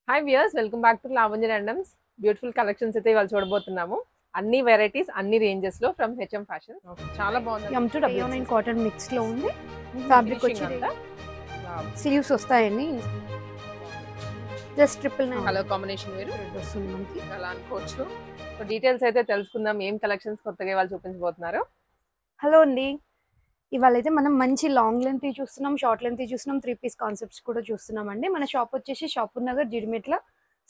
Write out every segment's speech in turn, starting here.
Hi viewers, welcome back to Lavanya randoms. Beautiful collections అయితే ఇవాళ చూడబోతున్నాము. అన్ని వెరైటీస్ అన్ని రేంజెస్ లో ఫ్రమ్ హెచ్ఎం ఫ్యాషన్. చాలా బాగుంది. M2 W9 కాటన్ మిక్స్ లో ఉంది. ఫ్యాబ్రిక్ వచ్చి స్లీవ్స్ వస్తాయండి. జస్ట్ 999 కలర్ కాంబినేషన్ వేరు వస్తుంది మనకి. అలా అనుకోవచ్చు. సో డీటెయిల్స్ అయితే తెలుసుకుందాం, ఏం కలెక్షన్స్ కొత్తగా ఇవాళ చూపించబోతున్నారు. హలో అండి, ఇవాళ అయితే మనం మంచి లాంగ్ లెంత్ చూస్తున్నాం, షార్ట్ లెంత్ చూస్తున్నాం, 3 పీస్ కాన్సెప్ట్స్ కూడా చూస్తున్నాం అండి. మన షాప్ వచ్చేసి Shapur Nagar Jeedimetla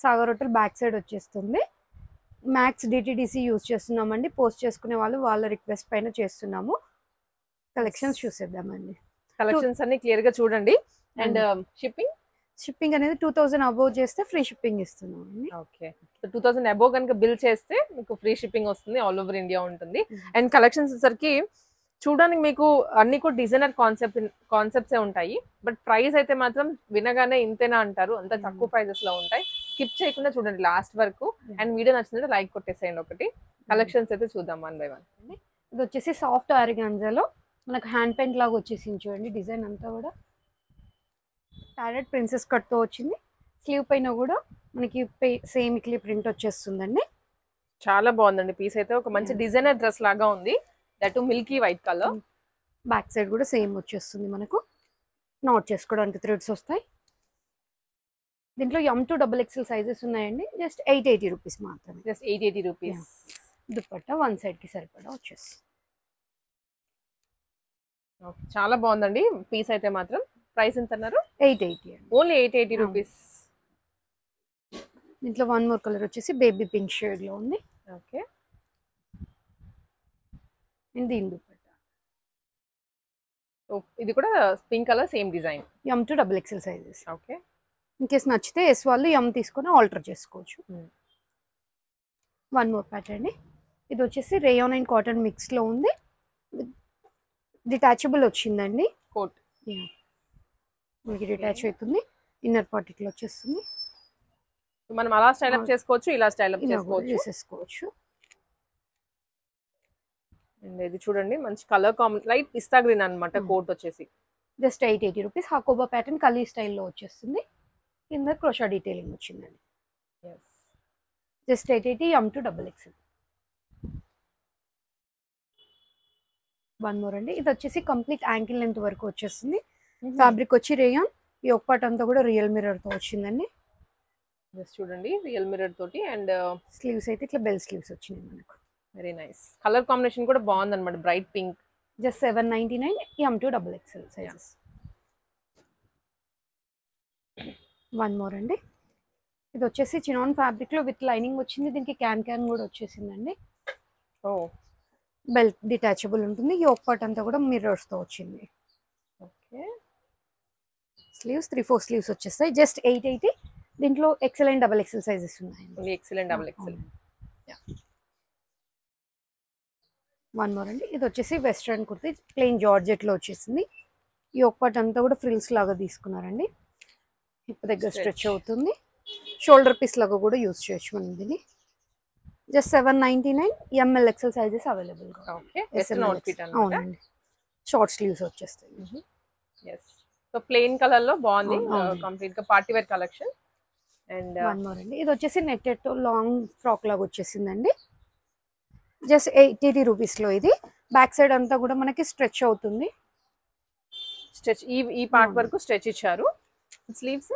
Sagar hotel back side వచ్చేస్తుంది. మ్యాక్స్ డిటిడిసి యూజ్ చేస్తున్నామండి. పోస్ట్ చేసుకునే వాళ్ళు వాళ్ళ రిక్వెస్ట్ పైన చేస్తున్నాము. కలెక్షన్స్ చూసేద్దామండి. కలెక్షన్స్ అన్ని క్లియర్ గా చూడండి. అండ్ షిప్పింగ్ అనేది 2000 అబోవ్ చేస్తే ఫ్రీ షిప్పింగ్ ఇస్తున్నాం అండి. ఓకే, సో 2000 అబోవ్ కనుక బిల్ చేస్తే మీకు ఫ్రీ షిప్పింగ్ వస్తుంది. ఆల్ ఓవర్ ఇండియా ఉంటుంది. అండ్ కలెక్షన్స్ వచ్చేసరికి చూడడానికి మీకు అన్ని కూడా డిజైనర్ కాన్సెప్ట్సే ఉంటాయి. బట్ ప్రైస్ అయితే మాత్రం వినగానే ఇంతేనా అంటారు, అంత తక్కువ ప్రైజెస్ లో ఉంటాయి. స్కిప్ చేయకుండా చూడండి లాస్ట్ వరకు. అండ్ వీడియో నచ్చినట్టు లైక్ కొట్టేసేయండి. ఒకటి కలెక్షన్స్ అయితే చూద్దాం వన్ బై వన్. ఇది వచ్చేసి సాఫ్ట్ ఆర్గాన్జాలో మనకు హ్యాండ్ పెయింట్ లాగా వచ్చేసింది చూడండి. డిజైన్ అంతా కూడా ప్యారెట్ ప్రిన్సెస్ కట్తో వచ్చింది. స్లీవ్ పైన కూడా మనకి సేమ్ ఇక్లీ ప్రింట్ వచ్చేస్తుందండి. చాలా బాగుందండి పీస్ అయితే. ఒక మంచి డిజైనర్ డ్రెస్ లాగా ఉంది. That Milky white colour. Back side కూడా సేమ్ వచ్చేస్తుంది మనకు. నాట్ చేసుకోవడానికి థ్రెడ్స్ వస్తాయి. దీంట్లో M2 XXL సైజెస్ ఉన్నాయండి. జస్ట్ 880 రూపీస్ మాత్రమే. Just 880 rupees. Dupatta one side కి సరిపడా వచ్చేస్తుంది. చాలా బాగుందండి పీస్ అయితే మాత్రం. ప్రైస్ ఎంత అన్నారు? 880 అండి. Only 880 rupees. దీంట్లో వన్ మోర్ కలర్ వచ్చేసి బేబీ పింక్ షేడ్ లో ఉంది. ఓకే, అండ్ దీని దుపట్టా ఇది కూడా pink colour, same design. M2 XXL sizes. Okay, in case నచ్చితే ఎస్ వాళ్ళు M తీసుకొని ఆల్టర్ చేసుకోవచ్చు. వన్ మోర్ ప్యాటర్న్ అండి. ఇది వచ్చేసి రేయాన్ అండ్ కాటన్ మిక్స్ లో ఉంది. డిటాచబుల్ వచ్చిందండి. కోట్ మనకి డిటాచ్ అవుతుంది. ఇన్నర్ పార్ట్ ఇట్లా వచ్చేస్తుంది. మనం అలా స్టైల్ అప్ చేసుకోవచ్చు, ఇలా స్టైల్ అప్ చేసుకోవచ్చు. అండ్ ఇది చూడండి మంచి colour combination, light pista green అన్నమాట. కోట్ వచ్చేసి జస్ట్ 880 రూపీస్. హాకోబా ప్యాటర్న్ కలీ స్టైల్లో వచ్చేస్తుంది. కింద క్రోషా డీటెయిలింగ్ వచ్చిందండి. Just 880 M2 XXL. One more అండి. ఇది వచ్చేసి కంప్లీట్ యాంకిల్ లెంత్ వరకు వచ్చేస్తుంది. ఫ్యాబ్రిక్ వచ్చి రేయాన్. ఈ ఒక పార్ట్ అంతా కూడా రియల్ మిర్రర్ తో వచ్చిందండి. జస్ట్ చూడండి రియల్ మిర్రర్ తోటి. అండ్ స్లీవ్స్ అయితే ఇట్లా బెల్ స్లీవ్స్ వచ్చినాయి మనకు. Very nice. కలర్ కాంబినేషన్ కూడా బాగుంది అనమాట, bright pink. Just 799 M2 XXL sizes. One more అండి. ఇది వచ్చేసి చినాన్ ఫ్యాబ్రిక్ లో విత్ లైనింగ్ వచ్చింది. దీనికి క్యాన్ కూడా వచ్చేసిందండి. ఓ, బెల్ట్ డిటాచబుల్ ఉంటుంది. ఈ ఒక పార్ట్ అంతా కూడా మిర్రర్స్ తో వచ్చింది. ఓకే, స్లీవ్స్ 3-4 స్లీవ్స్ వచ్చేస్తాయి. జస్ట్ 880. దీంట్లో XL అండ్ XXL సైజెస్ ఉన్నాయి. XL and XXL. One more అండి. ఇది వచ్చేసి వెస్ట్రన్ కుర్తీ ప్లెయిన్ జార్జెట్ లో వచ్చేసింది. ఈ ఒక పార్ట్ అంతా కూడా ఫ్రిల్స్ లాగా తీసుకున్నారండి. హిప్ దగ్గర స్ట్రెచ్ అవుతుంది. షోల్డర్ పీస్ లాగా కూడా యూజ్ చేయొచ్చు మనం దీన్ని. Just 799. ML XL sizes available గా. ఓకే, వెస్టర్న్ అవుట్ఫిట్ అన్నమాట. అవునండి, షార్ట్ స్లీవ్స్ వచ్చేస్తాయి. yes, సో ప్లెయిన్ కలర్ లో బాగుంది. కంప్లీట్ గా party wear collection. And one more అండి. ఇది వచ్చేసి నెట్టెడ్ తో లాంగ్ ఫ్రాక్ లాగా వచ్చేసిందండి. జస్ట్ 880 రూపీస్ లో. ఇది బ్యాక్ సైడ్ అంతా కూడా మనకి స్ట్రెచ్ అవుతుంది. స్ట్రెచ్ ఈ పార్ట్ వరకు స్ట్రెచ్ ఇచ్చారు. Sleeves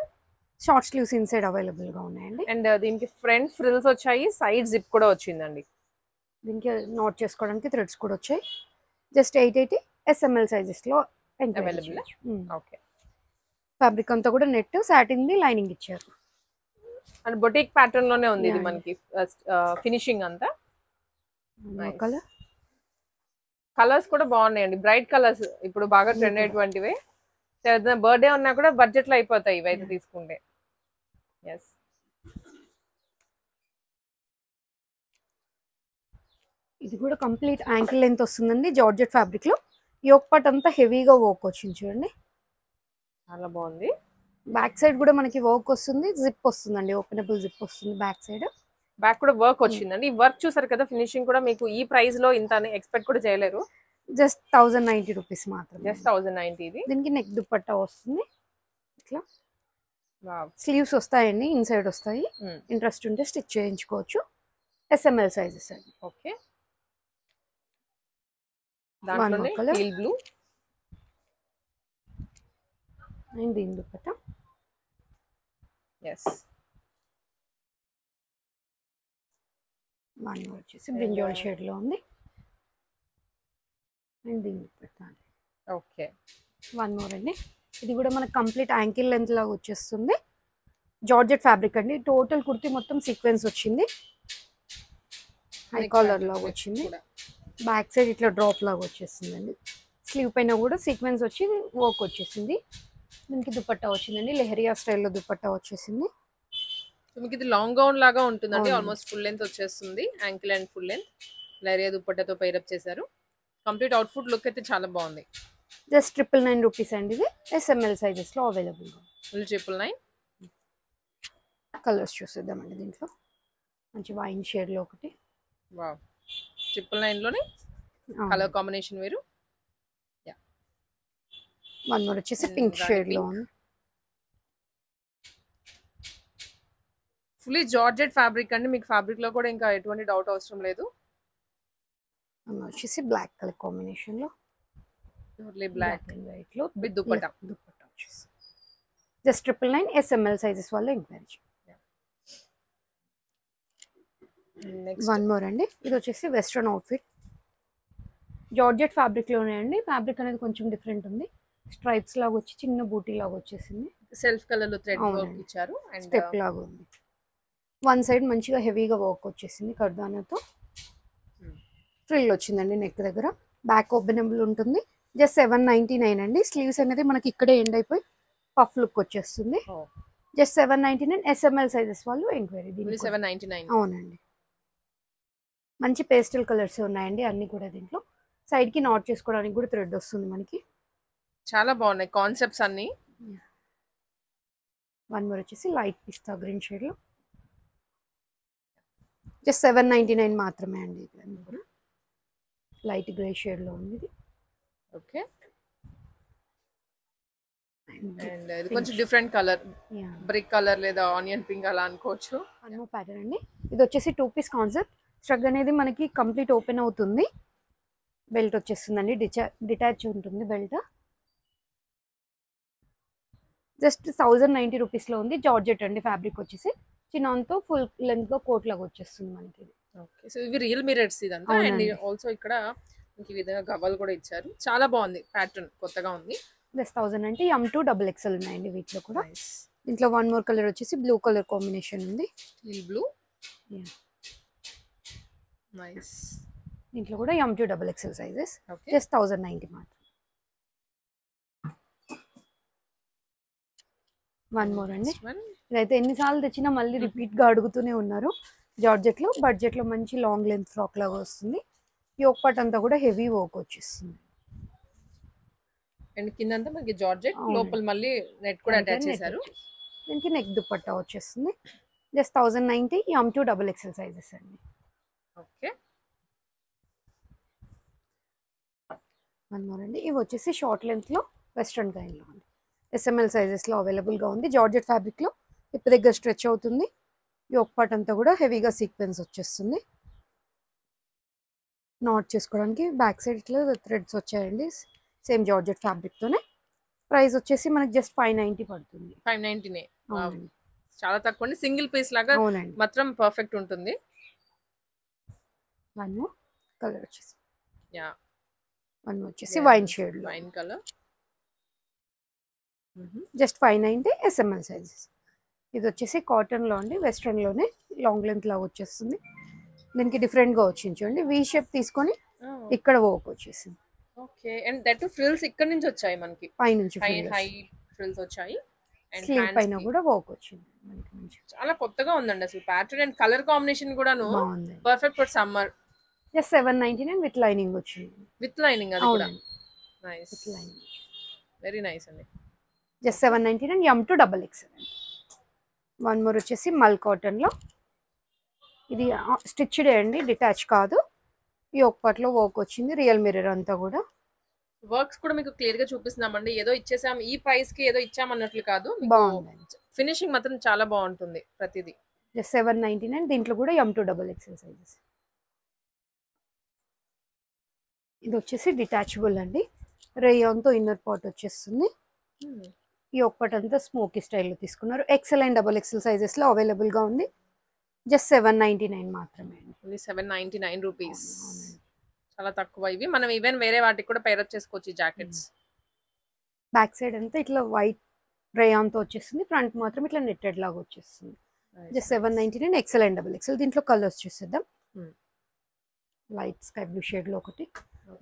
short sleeves inside available గా ఉన్నాయండి. అండ్ దీనికి ఫ్రంట్ ఫ్రిల్స్ వచ్చాయి, సైడ్ జిప్ కూడా వచ్చిందండి. దీనికి నోట్ చేసుకోవడానికి థ్రెడ్స్ కూడా వచ్చాయి. జస్ట్ 880. SML సైజెస్ లో అవైలబుల్. ఓకే, ఫ్యాబ్రిక్ అంతా కూడా నెట్ సాటిన్ ది లైనింగ్ ఇచ్చారు. అండ్ బొటిక్ ప్యాటర్న్ లోనే ఉంది ఇది మనకి. ఫినిషింగ్ అంతా కలర్స్ కూడా బాగున్నాయండి, బ్రైట్ కలర్స్. ఇప్పుడు బాగా ట్రెండ్ అయ్యేటువంటివే. బర్త్డే ఉన్నా కూడా బడ్జెట్ లో అయిపోతాయి ఇవైతే తీసుకుంటే. ఎస్, ఇది కూడా కంప్లీట్ యాంకిల్ లెంత్ వస్తుందండి. జార్జెట్ ఫ్యాబ్రిక్ లో ఈ ఒక పార్ట్ అంతా హెవీగా వర్క్ వచ్చింది చూడండి. చాలా బాగుంది. బ్యాక్ సైడ్ కూడా మనకి వర్క్ వస్తుంది. జిప్ వస్తుందండి, ఓపెనబుల్ జిప్ వస్తుంది బ్యాక్ సైడ్. బ్యాక్ కూడా వర్క్ వచ్చిందండి. ఈ వర్క్ చూసారు కదా, ఫినిషింగ్ కూడా మీకు ఈ ప్రైస్ లో ఇంత ఎక్స్పెక్ట్ కూడా చేయలేరు. జస్ట్ 1090 రూపీస్ మాత్రం. జస్ట్ 1090. ఇది దీనికి నెక్ దుపట్టా వస్తుంది ఇట్లా. వావ్. స్లీవ్స్ వస్తాయండి, ఇన్సైడ్ వస్తాయి. ఇంట్రెస్ట్ ఉంటే స్టిచ్ చేయించుకోవచ్చు. SML సైజెస్ అండి. ఓకే, దాంట్లోనే టీల్ బ్లూ అండ్ దీని దుపట్టా. ఎస్, వన్ మోర్ వచ్చేసి బ్రింజాల్ షేడ్ లో ఉంది. అండ్ దీని దుపట్టా. ఓకే, వన్ మోర్ అండి. ఇది కూడా మనకు కంప్లీట్ యాంకిల్ లెంత్ లాగా వచ్చేస్తుంది. జార్జెట్ ఫ్యాబ్రిక్ అండి. టోటల్ కుర్తీ మొత్తం సీక్వెన్స్ వచ్చింది. హై కాలర్ లాగా వచ్చింది. బ్యాక్ సైడ్ ఇట్లా డ్రాప్ లాగా వచ్చేసిందండి. స్లీవ్ పైన కూడా సీక్వెన్స్ వచ్చి వర్క్ వచ్చేసింది. దీనికి దుపట్టా వచ్చిందండి, లెహరియా స్టైల్లో దుపట్టా వచ్చేసింది. మీకు ఇది లాంగ్ గౌన్ లాగా ఉంటుందండి. ఆల్మోస్ట్ ఫుల్ లెంత్ వచ్చేస్తుంది. Ankle and full length lehariya దుపట్టాతో పైరప్ చేశారు. కంప్లీట్ అవుట్ఫుట్ లుక్ అయితే చాలా బాగుంది. జస్ట్ 999 రూపీస్ అండి. ఇది SML సైజెస్ లో అవైలబుల్ గా. 999. కలర్స్ చూసేద్దామండి. దీంట్లో మంచి వైన్ షేడ్ లో ఒకటి. వావ్, 999 లోనే కలర్ కాంబినేషన్ వేరు. వన్ మోర్ వచ్చేసి పింక్ షేడ్ లో ఉంది. ఫుల్లీ జార్జెట్ ఫ్యాబ్రిక్ అండి. మీకు ఫ్యాబ్రిక్ లో కూడా ఇంకా ఎటువంటి డౌట్ అవసరం లేదు. వచ్చేసి బ్లాక్ కలర్ కాంబినేషన్ లో, బ్లాక్ అండ్ వైట్ లో విత్ దుపట్టా. దుపట్టా వచ్చేసి జస్ట్ 999 SML సైజెస్ వాళ్ళు ఎంక్వైరీ. వన్ మోర్ అండి. ఇది వచ్చేసి వెస్ట్రన్ అవుట్ఫిట్. జార్జెట్ ఫ్యాబ్రిక్ లోనే అండి. ఫ్యాబ్రిక్ అనేది కొంచెం డిఫరెంట్ ఉంది. స్ట్రైప్స్ లాగా వచ్చి చిన్న బూటీ లాగా వచ్చేసింది. సెల్ఫ్ కలర్ లో థ్రెడ్ వర్క్ ఇచ్చారు. అండ్ స్టెప్ లాగా ఉంది. వన్ సైడ్ మంచిగా హెవీగా వర్క్ వచ్చేసింది. కర్దానాతో ఫ్రిల్ వచ్చిందండి నెక్ దగ్గర. బ్యాక్ ఓపెనబుల్ ఉంటుంది. జస్ట్ 799 అండి. స్లీవ్స్ అనేది మనకి ఇక్కడే ఎండ్ అయిపోయి పఫ్ లుక్ వచ్చేస్తుంది. జస్ట్ 799 SML సైజెస్ వాళ్ళు ఎంక్వైరీ. 799. అవునండి. మంచి పేస్టల్ కలర్స్ ఉన్నాయండి అన్ని కూడా. దీంట్లో సైడ్ కి నాట్ చేసుకోవడానికి కూడా థ్రెడ్ వస్తుంది మనకి. చాలా బాగున్నాయి కాన్సెప్ట్స్ అన్ని. వన్ మోర్ వచ్చేసి లైట్ పిస్తా గ్రీన్ షేడ్ లో. జస్ట్ 799 మాత్రమే అండి. ఇది లైట్ గ్రే షేడ్ లో ఉంది ఇది. ఓకే, అండ్ ఇది కొంచెం డిఫరెంట్ కలర్, బ్రిక్ కలర్ లేదా ఆనియన్ పింక్ అలా అనుకోవచ్చు. అన్నో ప్యాటర్న్ అండి. ఇది వచ్చేసి 2 పీస్ కాన్సెప్ట్. స్ట్రగ్ అనేది మనకి కంప్లీట్ ఓపెన్ అవుతుంది. బెల్ట్ వచ్చేస్తుందండి, డిటాచ్ ఉంటుంది బెల్ట్. జస్ట్ 1090 రూపీస్ లో ఉంది. జార్జెట్ అండి ఫ్యాబ్రిక్ వచ్చేసి. చిన్నతో ఫుల్ లెంత్ గా కోట్ లాగా వచ్చేస్తుంది మనకి. ఓకే, సో ఇవి రియల్ మిరర్స్ ఇదంతా. అండ్ ఆల్సో ఇక్కడ ఈ విధంగా గవ్వలు కూడా ఇచ్చారు. చాలా బాగుంది ప్యాటర్న్, కొత్తగా ఉంది. జస్ట్ 1000 అంటే M2 XXL ఉన్నాయండి వీటిలో కూడా. దీంట్లో వన్ మోర్ కలర్ వచ్చేసి బ్లూ కలర్ కాంబినేషన్ ఉంది. Blue nice. దీంట్లో కూడా M2 XXL సైజెస్. జస్ట్ 1090 మాత్రం. వన్ మోర్ అండి. ఇదైతే ఎన్నిసార్లు తెచ్చినా మళ్ళీ రిపీట్ గా అడుగుతూనే ఉన్నారు. జార్జెట్ లో బడ్జెట్ లో మంచి లాంగ్ లెంత్ ఫ్రాక్ లాగా వస్తుంది. యోక్ పార్ట్ అంతా కూడా హెవీ వర్క్ వచ్చేస్తుంది. అండ్ కిందంతా మనకి జార్జెట్, లోపల మళ్ళీ నెట్ కూడా అటాచ్ చేశారు. దీనికి నెక్ దుపట్టా వచ్చేస్తుంది. జస్ట్ 1090 M2 XXL సైజెస్ అండి. ఓకే, వన్ మోర్ అండి. ఇవి వచ్చేసి షార్ట్ లెంత్ లో వెస్ట్రన్ కైండ్ లో ఉంది. SML సైజెస్ లో అవైలబుల్ గా ఉంది. జార్జెట్ ఫ్యాబ్రిక్ లో ఇప్పుడు దగ్గర స్ట్రెచ్ అవుతుంది. యోక్ పార్ట్ అంతా కూడా హెవీగా సీక్వెన్స్ వచ్చేస్తుంది. నాట్ చేసుకోవడానికి బ్యాక్ సైడ్ ఇట్లా థ్రెడ్స్ వచ్చాయండి. సేమ్ జార్జెట్ ఫ్యాబ్రిక్ తోనే. ప్రైస్ వచ్చేసి మనకి జస్ట్ 590 పడుతుంది. 590. చాలా తక్కువ. సింగిల్ పీస్ లాగా మాత్రం పర్ఫెక్ట్ ఉంటుంది. వన్ కలర్ వచ్చేసి వన్ వచ్చేసి వైన్ షేడ్ లో, wine colour. Just 590 SML sizes. ఇది వచ్చేసి కాటన్ లో అండి, వెస్ట్రన్ లోనే లాంగ్ లెంత్ లాగా వచ్చేస్తుంది. దీనికి డిఫరెంట్ గా వచ్చింది చూడండి. వి షేప్ తీసుకొని ఇక్కడ వర్క్ వచ్చేసింది. ఓకే, అండ్ దట్ ఫ్రిల్స్ ఇక్కడ నుంచి వచ్చాయి మనకి. పై నుంచి హై ఫ్రిల్స్ వచ్చాయి. అండ్ స్లీవ్ పైన కూడా వర్క్ వచ్చింది మనకి. మంచి చాలా కొత్తగా ఉందండి అసలు ప్యాటర్న్ అండ్ కలర్ కాంబినేషన్ కూడాను perfect for summer. Just 799 with lining వచ్చింది. విత్ లైనింగ్ అది కూడా నైస్, వెరీ నైస్ అండి. Just 799 M2 XXL. One more వచ్చేసి మల్ కాటన్ లో. ఇది స్టిచ్డ్ అండి, డిటాచ్ కాదు. యోక్ పార్ట్ లో వర్క్ వచ్చింది. రియల్ మిర్రర్ అంతా కూడా. వర్క్స్ కూడా మీకు క్లియర్ గా చూపిస్తున్నామండి. ఏదో ఇచ్చేసాం ఈ ప్రైస్ కి ఏదో ఇచ్చామన్నట్లు కాదు. ఫినిషింగ్ మాత్రం చాలా బాగుంటుంది ప్రతిదీ. జస్ట్ 799. దీంట్లో కూడా M2XXL సైజెస్. ఇది వచ్చేసి డిటాచబుల్ అండి, రేయాన్తో ఇన్నర్ పార్ట్ వచ్చేస్తుంది. ఈ ఒక్కటి అంతా స్మోకీ స్టైల్లో తీసుకున్నారు. XL అండ్ XXL సైజెస్లో అవైలబుల్గా ఉంది. జస్ట్ 799 మాత్రమే అండి. Only 799 rupees. చాలా తక్కువ ఇవి. మనం ఈవెన్ వేరే వాటికి కూడా పేరప్ చేసుకోవచ్చు ఈ జాకెట్స్. బ్యాక్ సైడ్ అంతా ఇట్లా వైట్ రేయాన్తో వచ్చేస్తుంది, ఫ్రంట్ మాత్రం ఇట్లా నెట్టెడ్ లాగా వచ్చేస్తుంది. Just 799 XL and XXL. దీంట్లో కలర్స్ చూసేద్దాం. లైట్ స్కై బ్లూ షేడ్ లో ఒకటి,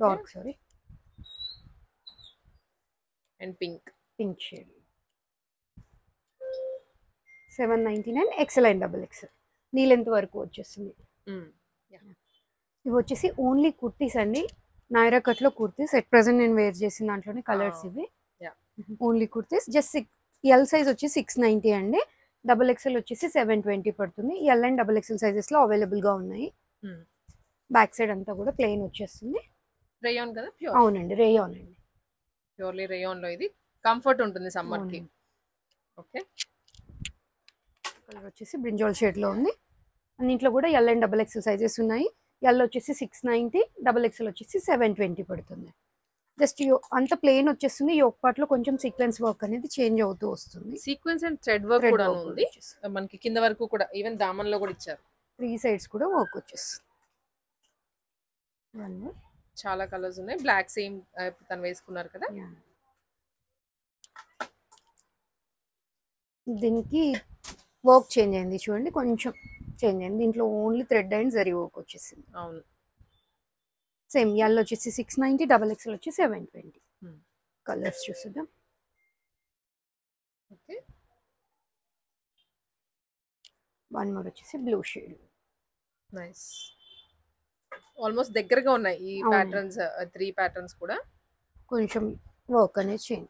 dark sorry, and pink shade. 799 XL and XXL. Knee length వరకు వచ్చేస్తుంది. ఇవి వచ్చేసి ఓన్లీ కుర్తీస్ అండి, నైరా కట్ లో కుర్తీస్. ఎట్ ప్రెసెంట్ నేను వేర్ చేసిన దాంట్లోనే కలర్స్ ఇవి. Only kurtis. Just L size వచ్చి 690 అండి, XXL వచ్చేసి 720 పడుతుంది. ఎల్ అండ్ XXL సైజెస్ లో అవైలబుల్ గా ఉన్నాయి. బ్యాక్ సైడ్ అంతా కూడా ప్లెయిన్ వచ్చేస్తుంది. రేయాన్ కదా? అవునండి, రేయాన్ అండి, ప్యూర్లీ రేయాన్ లో. ఇది కంఫర్ట్ ఉంటుంది సమ్మర్ కి. ఓకే. కలర్ వచ్చేసి బ్రింజాల్ షేడ్ లో ఉంది. అన్నింట్లో కూడా ఎల్ అండ్ XXL సైజెస్ ఉన్నాయి. ఎల్ వచ్చేసి 690, XXL వచ్చేసి 720 పడుతుంది. జస్ట్ అంత ప్లెయిన్ వచ్చేస్తుంది. ఈ ఒక పార్ట్ లో కొంచెం సీక్వెన్స్ వర్క్ అనేది చేంజ్ అవుతూ వస్తుంది. సీక్వెన్స్ అండ్ థ్రెడ్ వర్క్ కూడా ఉంది మనకి కింద వరకు కూడా, ఈవెన్ దామన్ లో కూడా ఇచ్చారు. 3 సైడ్స్ కూడా వర్క్ వచ్చేస్తుంది. చాలా కలర్స్ ఉన్నాయి. బ్లాక్ సేమ్ తను వేసుకున్నారు కదా. దీనికి వర్క్ చేంజ్ అయింది చూడండి, కొంచెం చేంజ్ అయింది. దీంట్లో only thread and zari work వచ్చేసింది. అవును. సేమ్ ఎల్ వచ్చేసి 690, XXL వచ్చి 720. కలర్స్ చూద్దాం. ఓకే. వన్ మోర్ వచ్చేసి బ్లూ షేడ్. నైస్. ఆల్మోస్ట్ దగ్గరగా ఉన్నాయి ఈ ప్యాటర్న్స్. 3 ప్యాటర్న్స్ కూడా కొంచెం వర్క్ అనేది చేంజ్.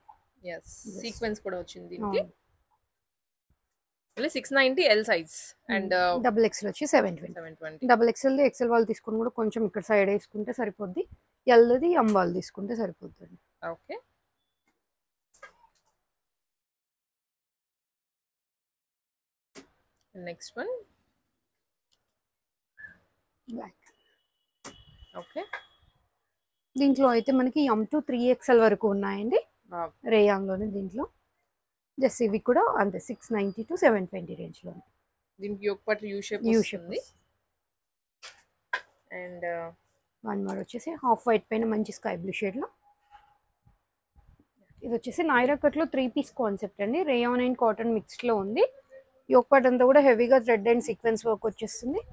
yes సీక్వెన్స్ కూడా వచ్చింది దీనికి. Only 690 L size and XXL వచ్చి 720. XXL ది XL వాళ్ళు తీసుకుని కూడా కొంచెం ఇక్కడ సైడ్ వేసుకుంటే సరిపోద్ది. ఎల్ది ఎం వాళ్ళు తీసుకుంటే సరిపోతుంది. Okay. Next one black. Okay. దీంట్లో అయితే మనకి M2 3XL వరకు ఉన్నాయండి రేయాన్లోనే. దీంట్లో జస్ట్ ఇవి కూడా అంతే 690 to 720 రేంజ్ లో. దీనికి ఒక పార్ట్ యూ షేప్ వస్తుంది. అండ్ వన్ మోర్ వచ్చేసి హాఫ్ వైట్ పైన మంచి స్కై బ్లూ షేడ్ లో. ఇది వచ్చేసి నైరా కట్ లో 3 పీస్ కాన్సెప్ట్ అండి, రేయాన్ అండ్ కాటన్ మిక్స్డ్ లో ఉంది. ఈ ఒక పార్ట్ అంతా కూడా హెవీగా థ్రెడ్ అండ్ సీక్వెన్స్ వర్క్ వచ్చేస్తుంది.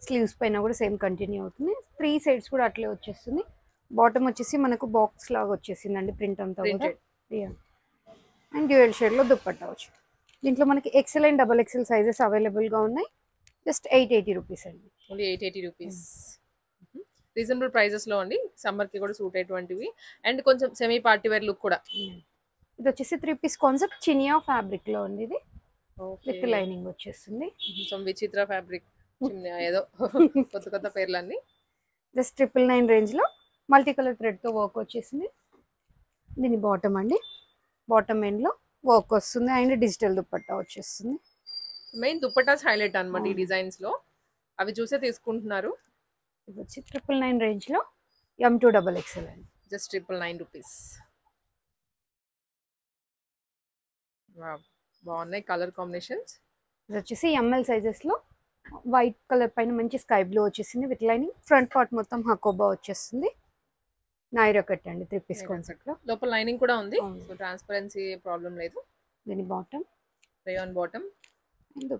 స్లీవ్స్ పైన కూడా సేమ్ కంటిన్యూ అవుతుంది. 3 సైడ్స్ కూడా అట్లే వచ్చేస్తుంది. బాటమ్ వచ్చేసి మనకు బాక్స్ లాగా వచ్చేసిందండి, ప్రింట్ అంతా కూడా. అండ్ డ్యూయల్ షేడ్ లో దుప్పట్టా వచ్చి. దీంట్లో మనకి XL and XXL sizes available గా ఉన్నాయి. జస్ట్ 880 రూపీస్ అండి. Only 880 rupees. రీజనబుల్ ప్రైజెస్ లో అండి, సమ్మర్ కి కూడా సూట్ అయ్యేటువంటివి. అండ్ కొంచెం సెమీ పార్టీ వేర్ లుక్ కూడా. ఇది వచ్చేసి 3 పీస్ కాన్సెప్ట్ చినియా ఫ్యాబ్రిక్ లో ఉంది. ఇది విత్ లైనింగ్ వచ్చేస్తుంది. విచిత్ర ఫ్యాబ్రిక్ ఏదో కొత్త కొత్త పేర్లన్నీ. జస్ట్ 999 రేంజ్ లో మల్టీ కలర్ థ్రెడ్ తో వర్క్ వచ్చేసింది. దీని బాటమ్ అండి, బాటమ్ ఎండ్ లో వర్క్ వస్తుంది అండ్ డిజిటల్ దుపట్టా వచ్చేస్తుంది. మెయిన్ దుపట్టాస్ హైలైట్ అన్నమాట ఈ డిజైన్స్ లో. అవి చూసే తీసుకుంటున్నారు. ఇది వచ్చి 999 రేంజ్ లో M2 XXL అండి. Just 999 rupees. బాగున్నాయి కలర్ కాంబినేషన్స్. ఇది వచ్చేసి ML సైజెస్ లో వైట్ కలర్ పైన మంచి స్కై బ్లూ వచ్చేసింది విత్ లైనింగ్. ఫ్రంట్ పార్ట్ మొత్తం హకోబా వచ్చేస్తుంది. నైరా కట్ అండి 3 పీస్ కాన్సెప్ట్ లో. లోపల లైనింగ్ కూడా ఉంది, సో ట్రాన్స్పరెన్సీ ప్రాబ్లం లేదు. దీని bottom rayon bottom and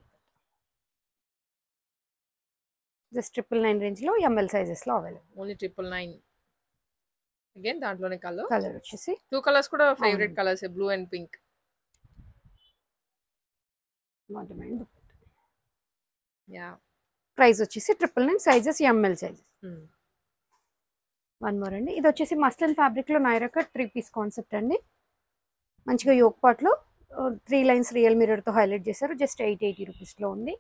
just 999 range లో ML సైజెస్ లో అవైలబుల్. ఓన్లీ 999. అగైన్ దాంట్లోనే కలర్ వచ్చేసి 2 కలర్స్ కూడా favourite colours, blue and pink. Price వచ్చేసి 999, sizes ML sizes. One more అండి. ఇది వచ్చేసి మస్లిన్ ఫ్యాబ్రిక్ లో నైరా కట్ 3 పీస్ కాన్సెప్ట్ అండి. మంచిగా యోక్ పార్ట్ లో 3 లైన్స్ రియల్ మిర్రర్ తో హైలైట్ చేశారు. జస్ట్ 880 రూపీస్ లో ఉంది.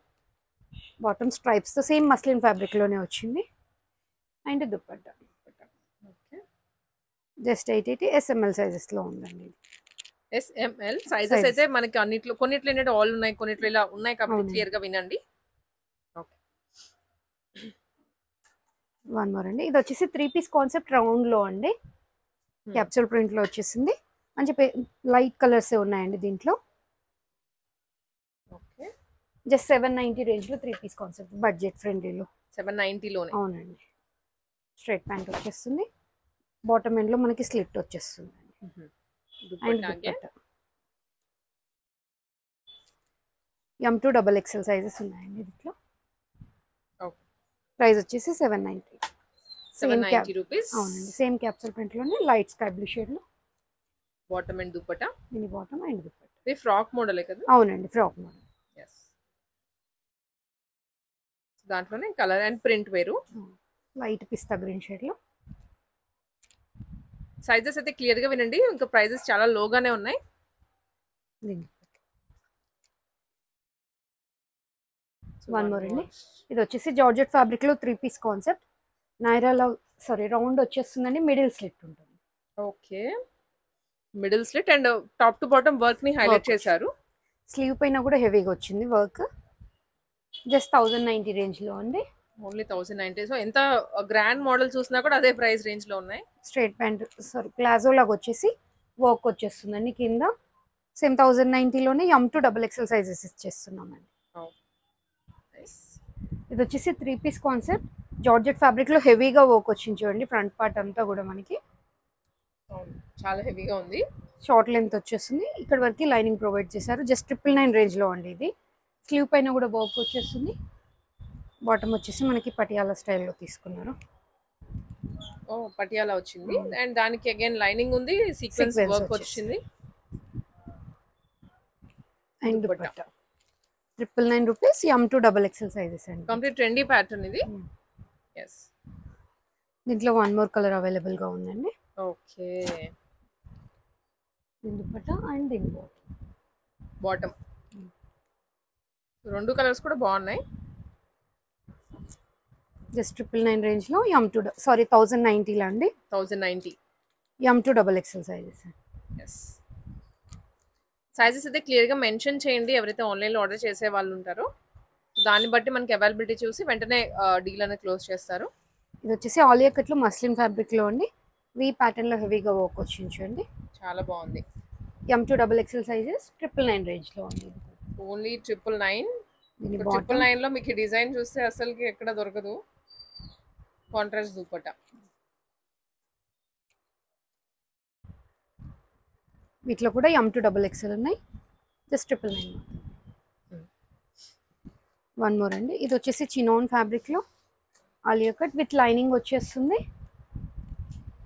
బాటమ్ స్ట్రైప్స్ తో సేమ్ మస్లిన్ ఫ్యాబ్రిక్ లోనే వచ్చింది. And dupatta just 880 SML sizes లో ఉందండి. SML సైజెస్ అయితే మనకి అన్నిట్లో కొన్నిట్లో ఏంటంటే ఆల్ ఉన్నాయి, కొన్నిట్లో ఇలా ఉన్నాయి కాబట్టి క్లియర్ గా వినండి. ఓకే, వన్ మోర్ అండి. ఇది వచ్చేసి 3 పీస్ కాన్సెప్ట్ రౌండ్ లో అండి. క్యాప్సూల్ ప్రింట్ లో వచ్చేసింది. మంచి లైట్ కలర్స్ ఉన్నాయండి దీంట్లో. ఓకే, జస్ట్ 790 రేంజ్ లో 3 పీస్ కాన్సెప్ట్, బడ్జెట్ ఫ్రెండ్లీలో. 790 లోనే. అవునండి. స్ట్రైట్ ప్యాంట్ వచ్చేస్తుంది. బాటమ్ ఎండ్ లో మనకి స్లిట్ వచ్చేస్తుంది and dupatta. M2 XXL sizes ఉన్నాయండి దీంట్లో. ప్రైస్ వచ్చేసి 790. 790 రూపీస్. అవునండి, సేమ్ క్యాప్సూల్ ప్రింట్ లోనే లైట్ స్కై బ్లూ షేడ్ లో bottom and dupatta. Mini bottom and dupatta. ఇది ఫ్రాక్ మోడలే కదా? అవునండి, ఫ్రాక్ మోడల్. yes, దాంట్లోనే కలర్ అండ్ ప్రింట్ వేరు. లైట్ పిస్తా గ్రీన్ షేడ్ లో. సైజెస్ అయితే క్లియర్ గా వినండి, ఇంకా ప్రైజెస్ చాలా లోగానే ఉన్నాయి. వన్ మోర్ అండి. ఇది వచ్చేసి జార్జెట్ ఫ్యాబ్రిక్ లో 3 పీస్ కాన్సెప్ట్. నైరాలో రౌండ్ వచ్చేస్తుందండి, మిడిల్ స్లిట్ ఉంటుంది. Okay, middle slit and top to bottom work ని హైలైట్ చేశారు. స్లీవ్ పైన కూడా హెవీగా వచ్చింది వర్క్. జస్ట్ 1090 రేంజ్ లో అండి. ఓన్లీ 1090. సో ఎంత గ్రాండ్ మోడల్ చూసినా కూడా అదే ప్రైస్ రేంజ్ లో ఉన్నాయి. స్ట్రైట్ ప్యాంట్ ప్లాజో లాగా వచ్చేసి వర్క్ వచ్చేస్తుందండి కింద. సేమ్ 1090 లోనే M2 XXL సైజెస్ ఇచ్చేస్తున్నామండి. ఇది వచ్చేసి 3 పీస్ కాన్సెప్ట్. జార్జెట్ ఫ్యాబ్రిక్ లో హెవీగా వర్క్ వచ్చింది చూడండి. ఫ్రంట్ పార్ట్ అంతా కూడా మనకి చాలా హెవీగా ఉంది. షార్ట్ లెంత్ వచ్చేస్తుంది. ఇక్కడ వరకు లైనింగ్ ప్రొవైడ్ చేశారు. జస్ట్ 999 రేంజ్ లో అండి ఇది. స్లీవ్ పైన కూడా వర్క్ వచ్చేస్తుంది. బాటమ్ వచ్చేసి మనకి పటియాలా స్టైల్లో తీసుకున్నారు. ఓ, పటియాలా వచ్చింది అండ్ దానికి అగైన్ లైనింగ్ ఉంది, సీక్వెన్స్ వర్క్ వచ్చింది. And dupatta 999 rupees. M2 XXL sizes అండి. కంప్లీట్ ట్రెండీ ప్యాటర్న్ ఇది. yes, దీంట్లో వన్ మోర్ కలర్ అవైలబుల్ గా ఉందండి. ఓకే, దీని దుపట్టా అండ్ దీని బాటమ్ రెండు కలర్స్ కూడా బాగున్నాయి. జస్ట్ 999 రేంజ్ లో M2 1090 లో అండి. 1090 M2 XXL sizes. yes, sizes అయితే క్లియర్ గా మెన్షన్ చేయండి ఎవరైతే ఆన్లైన్ లో ఆర్డర్ చేసే వాళ్ళు ఉంటారో. దాన్ని బట్టి మనకి అవైలబిలిటీ చూసి వెంటనే డీల్ అనేది క్లోజ్ చేస్తారు. ఇది వచ్చేసి ఆలియా కట్ లో మస్లిన్ ఫ్యాబ్రిక్ లో అండి. వి ప్యాటర్న్ లో హెవీగా వర్క్ వచ్చింది. చాలా బాగుంది. M2 XXL సైజెస్ 999 రేంజ్ లో ఉంది. ఓన్లీ 999 లో మీకు డిజైన్ చూస్తే అసలుకి ఎక్కడ దొరకదు. కాంట్రాస్ట్ దుపట్టా. వీటిలో కూడా M2 XXL ఉన్నాయి. జస్ట్ 999. వన్ మోర్ అండి. ఇది వచ్చేసి చినోన్ ఫ్యాబ్రిక్ లో ఆలియా కట్ విత్ లైనింగ్ వచ్చేస్తుంది.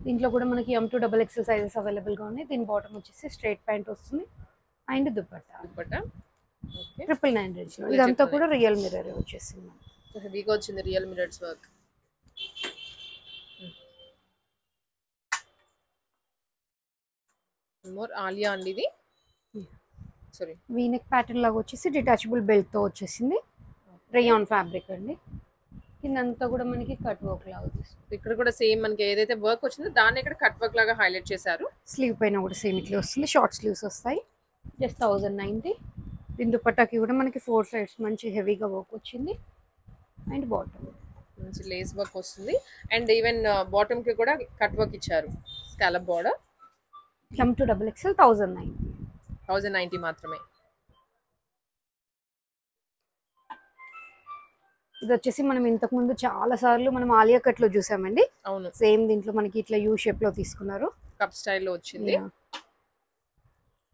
దీంట్లో కూడా మనకి M2 XXL సైజెస్ అవైలబుల్ గా ఉన్నాయి. దీని బాటమ్ వచ్చేసి స్ట్రైట్ ప్యాంట్ వస్తుంది అండ్ దుపట్టా 999 రేంజ్ లో. ఇదంతా కూడా రియల్ మిర్రర్ వచ్చేసింది. హెవీగా వచ్చింది real mirrors work. More Alia అండి ఇది. సారీ, వీనెక్ ప్యాటర్న్ లాగా వచ్చేసి డిటాచబుల్ బెల్ట్ తో వచ్చేసింది. రేయాన్ ఫ్యాబ్రిక్ అండి. కిందంతా కూడా మనకి కట్ వర్క్ లాగా వస్తుంది. ఇక్కడ కూడా సేమ్ మనకి ఏదైతే వర్క్ వచ్చిందో దాన్ని ఇక్కడ కట్ వర్క్ లాగా హైలైట్ చేశారు. స్లీవ్ పైన కూడా సేమ్ ఇట్లా వస్తుంది. షార్ట్ స్లీవ్స్ వస్తాయి. జస్ట్ 1090. దీని దుపట్టాకి కూడా మనకి 4 సైడ్స్ మంచి హెవీగా వర్క్ వచ్చింది అండ్ బాటమ్ మంచి లేస్ వర్క్ వస్తుంది అండ్ ఈవెన్ బాటమ్ కి కూడా కట్ వర్క్ ఇచ్చారు. Scallop border. M2 XXL 1090 మాత్రమే. ఇది వచ్చేసి మనం ఇంతకు ముందు చాలా సార్లు మనం ఆలియా కట్ లో చూసామండి. అవును, సేమ్ దీంట్లో మనకి ఇట్లా యూ షేప్ లో తీసుకున్నారు. కప్ స్టైల్లో వచ్చింది.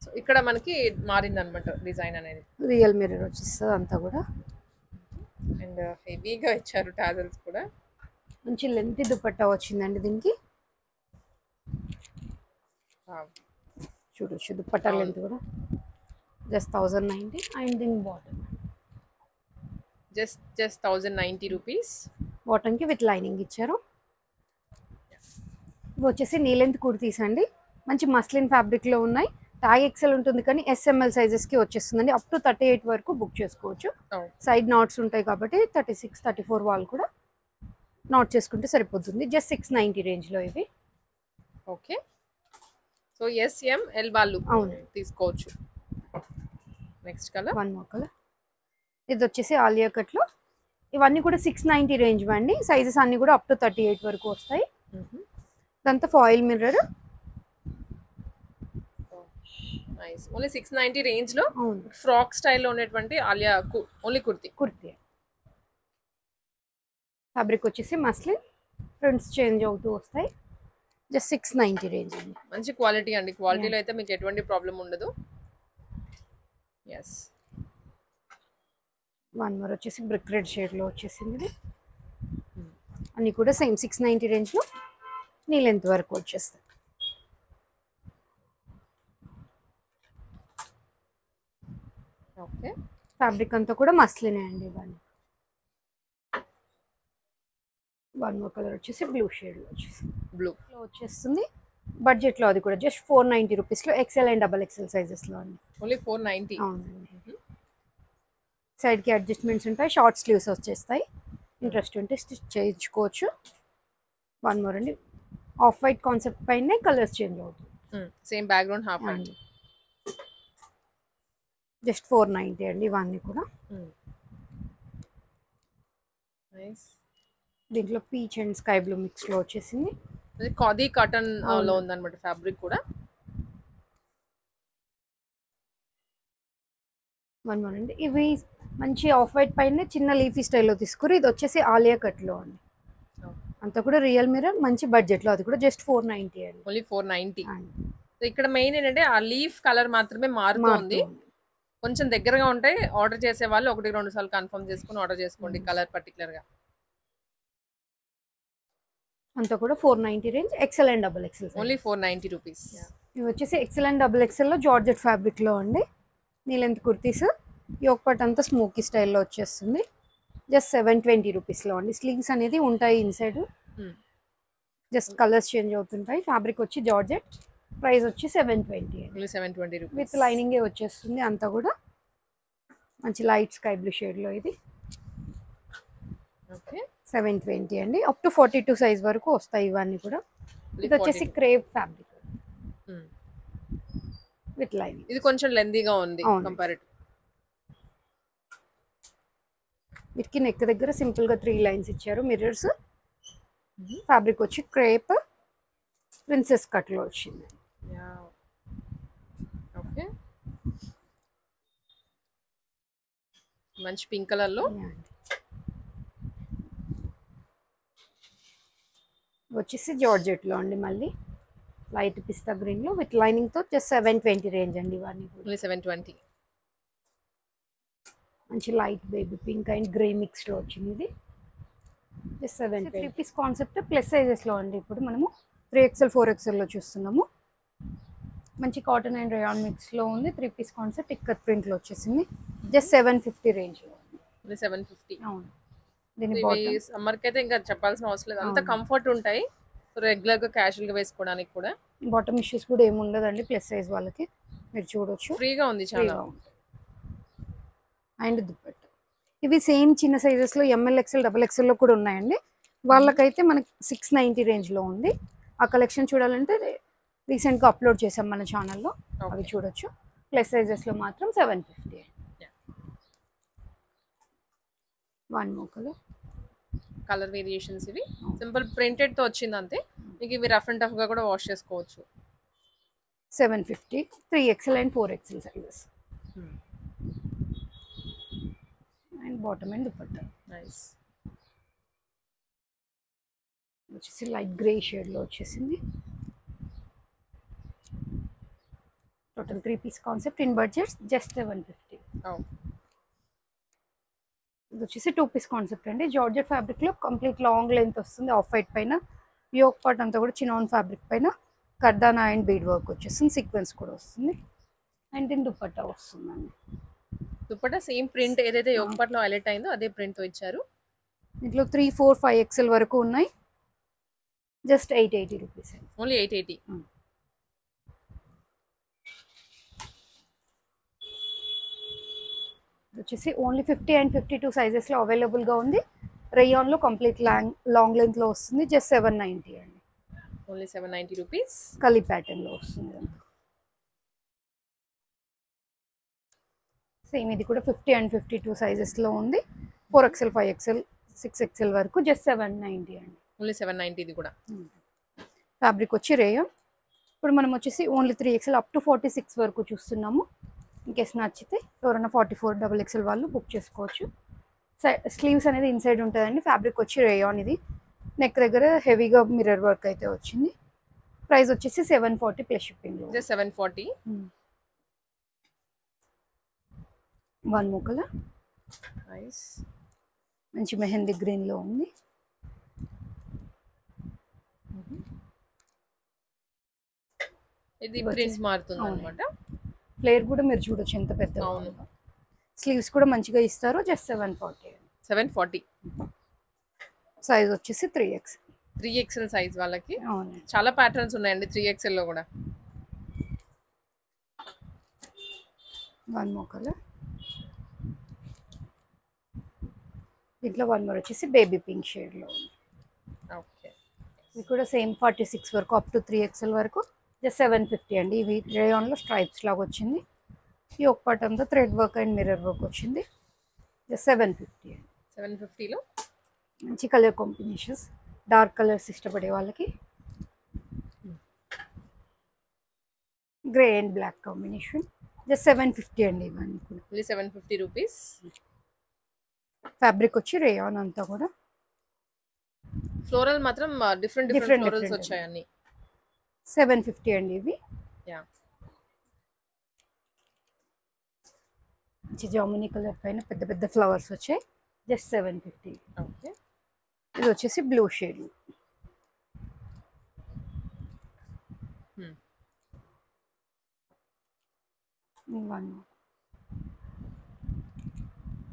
సో ఇక్కడ మనకి మారింది అనమాట డిజైన్ అనేది. రియల్ మిర్రర్ వచ్చేస్తుంది అంతా కూడా. అండ్ హెవీగా ఇచ్చారు టాజల్స్ కూడా. మంచి లెంత్ దుపట్టా వచ్చిందండి దీనికి. చూడొచ్చు దుపట్టా లెంత్ కూడా. జస్ట్ 1090 అండ్ దీని బాటమ్ జస్ట్ 1090 రూపీస్. బాటమ్ కి విత్ లైనింగ్ ఇచ్చారు. ఇవి వచ్చేసి నీ లెంత్ కుర్తీస్ అండి. మంచి మస్లిన్ ఫ్యాబ్రిక్ లో ఉన్నాయి. ట్యాగ్ ఎక్సెల్ ఉంటుంది కానీ SML సైజెస్ కి వచ్చేస్తుందండి. అప్ టు 38 వరకు బుక్ చేసుకోవచ్చు. సైడ్ నాట్స్ ఉంటాయి కాబట్టి 36, 34 వాళ్ళు కూడా నాట్ చేసుకుంటే సరిపోతుంది. జస్ట్ 690 రేంజ్ లో ఇవి. Okay, so so S M L వాళ్ళు అవును. తీసుకోవచ్చు. Next colour one more colour. ఇది వచ్చేసి ఆలియా కట్లో. ఇవన్నీ కూడా 690 రేంజ్ అండి. సైజెస్ అన్ని కూడా అప్ టు 38 వరకు వస్తాయి. ఇదంతా foil mirror. Nice. Only 690 range లో అవును. ఫ్రాక్ స్టైల్లో ఉండేటువంటి ఆలియా ఓన్లీ కుర్తీ. ఫ్యాబ్రిక్ వచ్చేసి మస్లిన్. ప్రింట్స్ చేంజ్ అవుతూ వస్తాయి. జస్ట్ 690 రేంజ్ అండి. మంచి క్వాలిటీ అండి. క్వాలిటీలో అయితే మీకు ఎటువంటి ప్రాబ్లం ఉండదు. ఎస్. వన్ మోర్ వచ్చేసి బ్రిక్ రెడ్ షేడ్ లో వచ్చేసింది ఇది. అన్ని కూడా సేమ్ 690 రేంజ్ లో నీ లెంత్ వరకు వచ్చేస్తాయి. ఓకే. ఫ్యాబ్రిక్ అంతా కూడా మస్లినే అండి. ఇవన్నీ వన్ మోర్ కలర్ వచ్చేసి బ్లూ షేడ్ లో వచ్చేస్తుంది. బడ్జెట్ లో అది కూడా జస్ట్ 490 రూపీస్ లో XL and double XL sizes లో అండి. ఓన్లీ 490. అవునండి. సైడ్ కి అడ్జస్ట్మెంట్స్ ఉంటాయి. షార్ట్ స్లీవ్స్ వచ్చేస్తాయి. ఇంట్రెస్ట్ ఉంటే స్టిచ్ చేయించుకోవచ్చు. వన్ మోర్ అండి. ఆఫ్ వైట్ కాన్సెప్ట్ పైన కలర్స్ చేంజ్ అవుతుంది. సేమ్ బ్యాక్గ్రౌండ్ హాఫ్ అండి. జస్ట్ 490 అండి ఇవన్నీ కూడా. నైస్. దీంట్లో peach and sky blue mix లో వచ్చేసింది. ఇది ఖాదీ కాటన్ లో ఉందన్నమాట ఫ్యాబ్రిక్ కూడా. వన్ మోర్ అండి. ఇవి మంచి ఆఫ్ వైట్ పైన చిన్న లీఫీ స్టైల్లో తీసుకుని ఇది వచ్చేసి ఆలియా కట్ లో అండి. అంతా కూడా రియల్ మిర్రర్ మంచి బడ్జెట్ లో అది కూడా జస్ట్ 490 అండి. ఓన్లీ 490. ఇక్కడ మెయిన్ ఏంటంటే ఆ లీఫ్ కలర్ మాత్రమే మారుతుంది. కొంచెం దగ్గరగా ఉంటాయి. ఆర్డర్ చేసే వాళ్ళు 1-2 సార్లు కన్ఫర్మ్ చేసుకుని ఆర్డర్ చేసుకోండి కలర్ పర్టికులర్ గా. అంతా కూడా 490 range. XL and double XL. Only 490 rupees. ఇవి వచ్చేసి ఎక్సెల్ అండ్ డబుల్ ఎక్సెల్ లో జార్జెట్ ఫ్యాబ్రిక్ లో అండి. Knee length kurtis. Yoke part అంతా స్మోకీ స్టైల్లో వచ్చేస్తుంది. జస్ట్ 720 రూపీస్ లో అండి. స్లీవ్స్ అనేది ఉంటాయి ఇన్సైడ్. జస్ట్ కలర్స్ చేంజ్ అవుతుంటాయి. ఫ్యాబ్రిక్ వచ్చి జార్జెట్. ప్రైస్ వచ్చి 720. 720 రూపీస్. విత్ లైనింగే వచ్చేస్తుంది అంతా కూడా. మంచి లైట్ స్కై బ్లూ షేడ్ లో ఇది. ఓకే. 720 అండి. అప్ టు 42 సైజ్ వరకు వస్తాయి ఇవన్నీ కూడా. ఇది వచ్చేసి క్రేప్ ఫ్యాబ్రిక్ విత్ లైనింగ్. ఇది కొంచెం లెందీగా ఉంది కంపారిటివ్. వీటికి నెక్ దగ్గర సింపుల్ గా 3 లైన్స్ ఇచ్చారు మిర్రర్స్. ఫ్యాబ్రిక్ వచ్చి క్రేప్ ప్రిన్సెస్ కట్ లో వచ్చింది. ఓకే. మంచి పింక్ కలర్ లో వచ్చేసి జార్జెట్ లో అండి. మళ్ళీ లైట్ పిస్తా గ్రీన్ లో విత్ లైనింగ్ తో జస్ట్ 720 రేంజ్ అండి ఇవన్నీ. 720. మంచి light baby pink and grey mix లో వచ్చింది ఇది. Just 720 piece concept plus sizes లో అండి. ఇప్పుడు మనము 3XL 4XL లో చూస్తున్నాము. మంచి కాటన్ అండ్ రేయాన్ మిక్స్ లో ఉంది. 3 పీస్ కాన్సెప్ట్ ఇక్కత్ ప్రింట్ లో వచ్చేసింది. జస్ట్ 750 రేంజ్ లో. 750. అవును. దీని బాటమ్ సమ్మర్ కి అయితే ఇంకా చెప్పాల్సిన అవసరం లేదు. అంత కంఫర్ట్ ఉంటాయి. రెగ్యులర్ గా క్యాజువల్ గా వేసుకోవడానికి కూడా. బాటమ్ ఇష్యూస్ కూడా ఏమి ఉండదండి ప్లస్ సైజ్ వాళ్ళకి. మీరు చూడొచ్చు. ఫ్రీగా ఉంది చాలా. అండ్ దుప్పట్ట. ఇవి సేమ్ చిన్న సైజెస్ లో ML XL డబుల్ XL లో కూడా ఉన్నాయండి. వాళ్ళకైతే మనకి 690 రేంజ్ లో ఉంది. ఆ కలెక్షన్ చూడాలంటే రీసెంట్ గా అప్లోడ్ చేసాం మన ఛానల్లో. అవి చూడొచ్చు. ప్లస్ సైజెస్ లో మాత్రం 750. వన్ మోర్ కలర్ వేరియేషన్స్ ఇవి సింపుల్ ప్రింటెడ్ తో వచ్చింది అంతే. మీకు ఇవి రఫ్ అండ్ టఫ్ గా కూడా వాష్ చేసుకోవచ్చు. 750 3XL and 4XL sizes. And bottom and dupatta. Nice. వచ్చేసి లైట్ గ్రే షేడ్ లో వచ్చేసింది. Total 3 piece concept in budget just 750. ఇది వచ్చేసి 2 పీస్ కాన్సెప్ట్ అండి. జార్జెట్ ఫ్యాబ్రిక్ లో కంప్లీట్ లాంగ్ లెంత్ వస్తుంది. ఆఫ్ వైట్ పైన యోక్ పార్ట్ అంతా కూడా చినాన్ ఫ్యాబ్రిక్ పైన కర్దానా అండ్ బీడ్ వర్క్ వచ్చేస్తుంది. సీక్వెన్స్ కూడా వస్తుంది. అండ్ దీని దుపట్టా వస్తుందండి. దుపట్టా సేమ్ ప్రింట్ ఏదైతే యోక్ పార్ట్ లో హైలైట్ అయిందో అదే ప్రింట్ తో ఇచ్చారు. దీంట్లో 3, 4, 5XL వరకు ఉన్నాయి. Just 880 rupees. ఓన్లీ 880. వచ్చేసి ఓన్లీ 50 అండ్ 52 సైజెస్ లో అవైలబుల్ గా ఉంది. రేయాన్ లో కంప్లీట్ లాంగ్ లెంత్ లో వస్తుంది. జస్ట్ 790 అండి. Only 790 rupees. కలీ ప్యాటర్న్ లో వస్తుంది. సేమ్ ఇది కూడా 50 and 52 సైజెస్ లో ఉంది. 4XL 5XL 6XL వరకు జస్ట్ 790 అండి. ఓన్లీ 790 ఇది కూడా. ఫ్యాబ్రిక్ వచ్చి రేయన్. ఇప్పుడు మనం వచ్చేసి ఓన్లీ 3XL అప్ టు 46 వరకు చూస్తున్నాము. ఇంకేస్ నచ్చితే ఎవరైనా 44 XXL వాళ్ళు బుక్ చేసుకోవచ్చు. స్లీవ్స్ అనేది ఇన్సైడ్ ఉంటుందండి. ఫ్యాబ్రిక్ వచ్చి రేయాన్. ఇది నెక్ దగ్గర హెవీగా మిర్రర్ వర్క్ అయితే వచ్చింది. ప్రైస్ వచ్చేసి 740 plus shipping. 740. One more colour. Nice. మంచి మెహందీ గ్రీన్ లో ఉంది. ఇది ప్రింట్ మారుతుంది అన్నమాట. ఫ్లేర్ కూడా మీరు చూడొచ్చు ఎంత పెద్దగా ఉందో. స్లీవ్స్ కూడా మంచిగా ఇస్తారు. జస్ట్ 740. సైజ్ వచ్చేసి 3XL సైజ్ వాళ్ళకి. అవును, చాలా ప్యాటర్న్స్ ఉన్నాయండి 3XL లో కూడా. One more colour. దీంట్లో వన్ మోర్ వచ్చేసి బేబీ పింక్ షేడ్ లో ఉంది. ఓకే. ఇది కూడా సేమ్ 46 వరకు అప్ టు 3XL వరకు జస్ట్ 750 అండి. ఇవి రేయాన్ లో స్ట్రైప్స్ లాగా వచ్చింది. ఈ ఒక పార్ట్ అంతా thread work and mirror work వచ్చింది. జస్ట్ 750 అండి. 750 లో మంచి కలర్ కాంబినేషన్స్. డార్క్ కలర్స్ ఇష్టపడే వాళ్ళకి grey and black combination just 750 అండి. ఇవన్నీ కూడా ఓన్లీ 750 రూపీస్. ఫ్యాబ్రిక్ వచ్చి రేయాన్ అంతా కూడా. ఫ్లోరల్ మాత్రం డిఫరెంట్ ఫ్లోరల్స్ వచ్చాయి అన్ని. 750 అండి ఇవి. యా. మంచి జామునీ కలర్ పైన పెద్ద పెద్ద ఫ్లవర్స్ వచ్చాయి. జస్ట్ 750. ఓకే. ఇది వచ్చేసి బ్లూ షేడ్.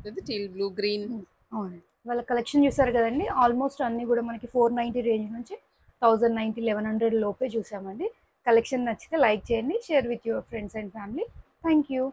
ఇది టీల్ బ్లూ గ్రీన్. అవునండి. వాళ్ళ కలెక్షన్ చూసారు కదండి. ఆల్మోస్ట్ అన్ని కూడా మనకి 490 రేంజ్ నుంచి 1090 1100 లోపే చూసామండి. కలెక్షన్ నచ్చితే లైక్ చేయండి. Share with your friends and family. Thank you.